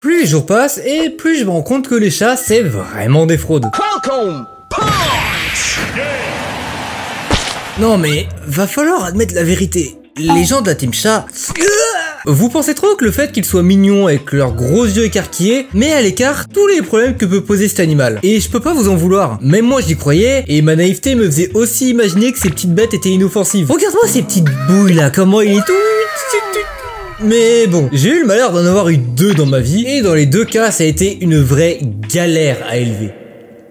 Plus les jours passent et plus je me rends compte que les chats c'est vraiment des fraudes. Non mais, va falloir admettre la vérité. Les gens de la team chat... Vous pensez trop que le fait qu'ils soient mignons avec leurs gros yeux écarquillés met à l'écart tous les problèmes que peut poser cet animal. Et je peux pas vous en vouloir. Même moi j'y croyais et ma naïveté me faisait aussi imaginer que ces petites bêtes étaient inoffensives. Regarde-moi ces petites bouilles là, comment il est tout... Mais bon, j'ai eu le malheur d'en avoir eu 2 dans ma vie et dans les 2 cas ça a été une vraie galère à élever.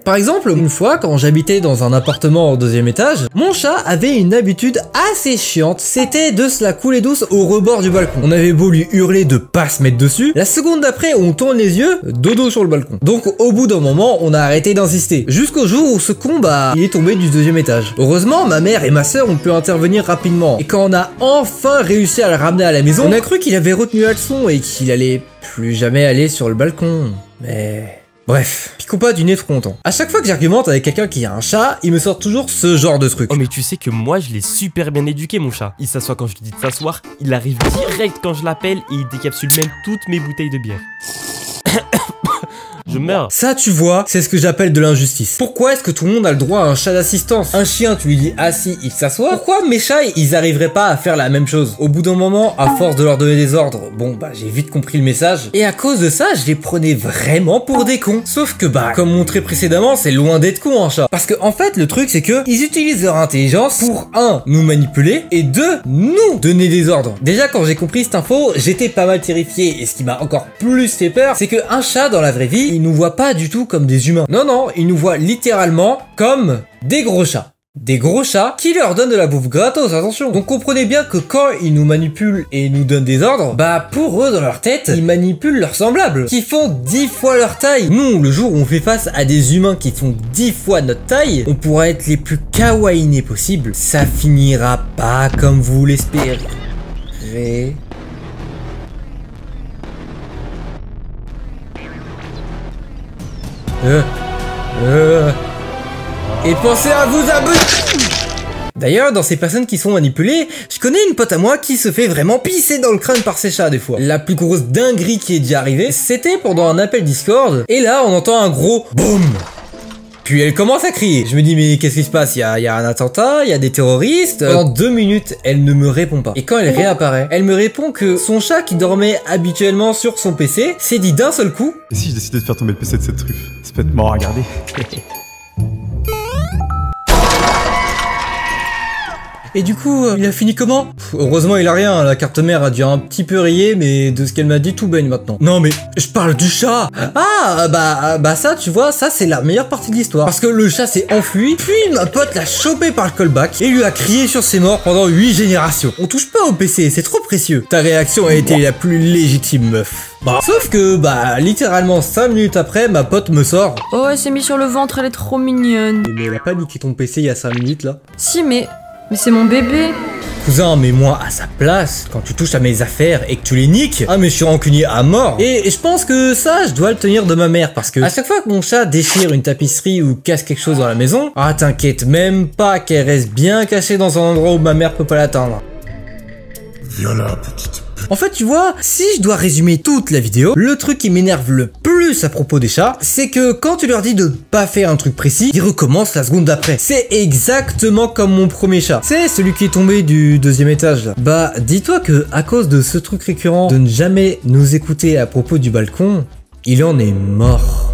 Par exemple, une fois, quand j'habitais dans un appartement au 2e étage, mon chat avait une habitude assez chiante, c'était de se la couler douce au rebord du balcon. On avait beau lui hurler de pas se mettre dessus, la seconde d'après on tourne les yeux, dodo sur le balcon. Donc au bout d'un moment, on a arrêté d'insister. Jusqu'au jour où ce con, il est tombé du 2e étage. Heureusement, ma mère et ma soeur ont pu intervenir rapidement. Et quand on a enfin réussi à le ramener à la maison, on a cru qu'il avait retenu la leçon et qu'il allait plus jamais aller sur le balcon. Mais... Bref, Picopa du nez trop content. À chaque fois que j'argumente avec quelqu'un qui a un chat, il me sort toujours ce genre de truc. Oh mais tu sais que moi je l'ai super bien éduqué mon chat. Il s'assoit quand je lui dis de s'asseoir, il arrive direct quand je l'appelle et il décapsule même toutes mes bouteilles de bière. Je meurs. Ça, tu vois, c'est ce que j'appelle de l'injustice. Pourquoi est-ce que tout le monde a le droit à un chat d'assistance? Un chien, tu lui dis assis, il s'assoit. Pourquoi mes chats, ils arriveraient pas à faire la même chose? Au bout d'un moment, à force de leur donner des ordres, bon, j'ai vite compris le message. Et à cause de ça, je les prenais vraiment pour des cons. Sauf que, comme montré précédemment, c'est loin d'être con un chat. Parce que, en fait, le truc, c'est que ils utilisent leur intelligence pour 1, nous manipuler, et 2, nous donner des ordres. Déjà, quand j'ai compris cette info, j'étais pas mal terrifié. Et ce qui m'a encore plus fait peur, c'est que un chat, dans la vraie vie, il nous voit pas du tout comme des humains. Non, il nous voit littéralement comme des gros chats. Des gros chats qui leur donnent de la bouffe gratos, attention. Donc comprenez bien que quand ils nous manipulent et nous donnent des ordres, pour eux dans leur tête, ils manipulent leurs semblables, qui font 10 fois leur taille. Nous, le jour où on fait face à des humains qui font 10 fois notre taille, on pourra être les plus kawaii possibles. Ça finira pas comme vous l'espérez. Et pensez à vous abonner. D'ailleurs, dans ces personnes qui sont manipulées, je connais une pote à moi qui se fait vraiment pisser dans le crâne par ses chats des fois. La plus grosse dinguerie qui est déjà arrivée, c'était pendant un appel Discord, et là on entend un gros BOUM. Puis elle commence à crier. Je me dis mais qu'est-ce qui se passe? Il y a un attentat, il y a des terroristes. Pendant 2 minutes, elle ne me répond pas. Et quand elle réapparaît, elle me répond que son chat qui dormait habituellement sur son PC s'est dit d'un seul coup. Et si je décidais de faire tomber le PC de cette truffe? Ça peut être marrant à regarder. Et du coup, il a fini comment? Heureusement, il a rien. La carte mère a dû un petit peu rayer, mais de ce qu'elle m'a dit, tout baigne maintenant. Non, mais je parle du chat. Ah, ça, tu vois, ça, c'est la meilleure partie de l'histoire. Parce que le chat s'est enfui, puis ma pote l'a chopé par le callback et lui a crié sur ses morts pendant 8 générations. On touche pas au PC, c'est trop précieux. Ta réaction a été la plus légitime, meuf. Sauf que, littéralement 5 minutes après, ma pote me sort. Oh, elle s'est mise sur le ventre, elle est trop mignonne. Mais elle a pas niqué ton PC il y a 5 minutes, là? Si, mais c'est mon bébé. Cousin, mais moi à sa place, quand tu touches à mes affaires et que tu les niques, mais je suis rancunier à mort. Et je pense que ça, je dois le tenir de ma mère, parce que à chaque fois que mon chat déchire une tapisserie ou casse quelque chose dans la maison, t'inquiète même pas qu'elle reste bien cachée dans un endroit où ma mère peut pas l'atteindre. Viens là, petite. En fait, tu vois, si je dois résumer toute la vidéo, le truc qui m'énerve le plus à propos des chats, c'est que quand tu leur dis de pas faire un truc précis, ils recommencent la seconde d'après. C'est exactement comme mon premier chat. C'est celui qui est tombé du 2e étage là. Dis-toi que à cause de ce truc récurrent de ne jamais nous écouter à propos du balcon, il en est mort.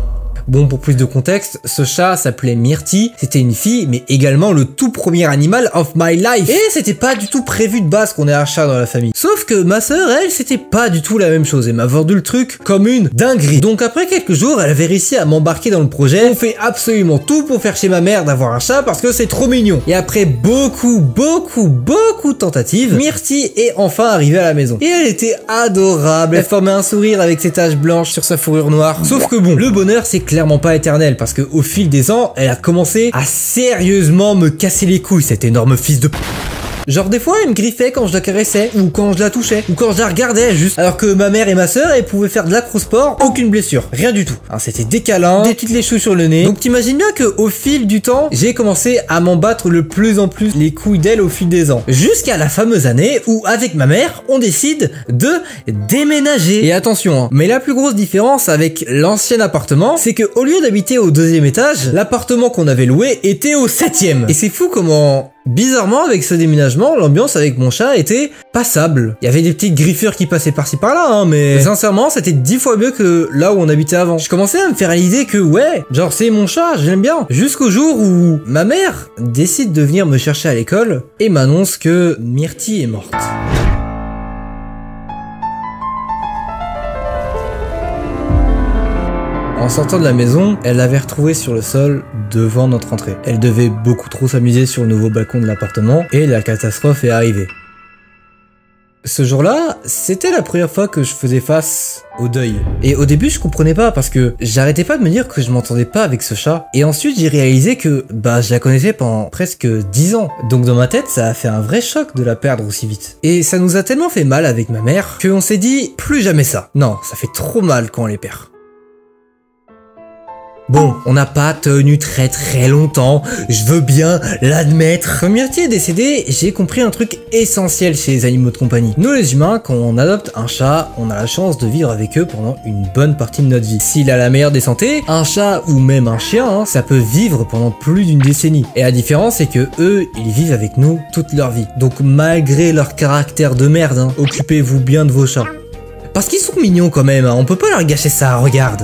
Bon, pour plus de contexte, ce chat s'appelait Myrtille, c'était une fille, mais également le tout premier animal of my life. Et c'était pas du tout prévu de base qu'on ait un chat dans la famille. Sauf que ma sœur, elle, c'était pas du tout la même chose, et m'a vendu le truc comme une dinguerie. Donc après quelques jours, elle avait réussi à m'embarquer dans le projet. On fait absolument tout pour faire chez ma mère d'avoir un chat parce que c'est trop mignon. Et après beaucoup de tentatives, Myrtille est enfin arrivée à la maison. Et elle était adorable, elle formait un sourire avec ses taches blanches sur sa fourrure noire. Sauf que bon, le bonheur c'est clairement pas éternel parce que au fil des ans, elle a commencé à sérieusement me casser les couilles, cet énorme fils de... Genre des fois elle me griffait quand je la caressais, ou quand je la touchais, ou quand je la regardais juste. Alors que ma mère et ma soeur, elles pouvaient faire de l'acrosport, aucune blessure, rien du tout. Hein, c'était des câlins, des petites léchouilles sur le nez. Donc t'imagines bien que au fil du temps, j'ai commencé à m'en battre de plus en plus les couilles d'elle au fil des ans. Jusqu'à la fameuse année où avec ma mère, on décide de déménager. Et attention, hein, mais la plus grosse différence avec l'ancien appartement, c'est que au lieu d'habiter au 2e étage, l'appartement qu'on avait loué était au 7e. Et c'est fou comment, bizarrement, avec ce déménagement, l'ambiance avec mon chat était passable. Il y avait des petites griffures qui passaient par-ci par-là, hein, mais sincèrement, c'était 10 fois mieux que là où on habitait avant. Je commençais à me faire réaliser que ouais, genre c'est mon chat, je l'aime bien. Jusqu'au jour où ma mère décide de venir me chercher à l'école et m'annonce que Myrtille est morte. En sortant de la maison, elle l'avait retrouvée sur le sol devant notre entrée. Elle devait beaucoup trop s'amuser sur le nouveau balcon de l'appartement et la catastrophe est arrivée. Ce jour-là, c'était la première fois que je faisais face au deuil. Et au début, je comprenais pas parce que j'arrêtais pas de me dire que je m'entendais pas avec ce chat. Et ensuite, j'ai réalisé que je la connaissais pendant presque 10 ans. Donc dans ma tête, ça a fait un vrai choc de la perdre aussi vite. Et ça nous a tellement fait mal avec ma mère qu'on s'est dit plus jamais ça. Non, ça fait trop mal quand on les perd. Bon, on n'a pas tenu très longtemps, je veux bien l'admettre. Quand Myrtille est décédée, j'ai compris un truc essentiel chez les animaux de compagnie. Nous les humains, quand on adopte un chat, on a la chance de vivre avec eux pendant une bonne partie de notre vie. S'il a la meilleure des santé, un chat ou même un chien, hein, ça peut vivre pendant plus d'une décennie. Et la différence, c'est que eux, ils vivent avec nous toute leur vie. Donc malgré leur caractère de merde, hein, occupez-vous bien de vos chats. Parce qu'ils sont mignons quand même, hein, on peut pas leur gâcher ça, regarde.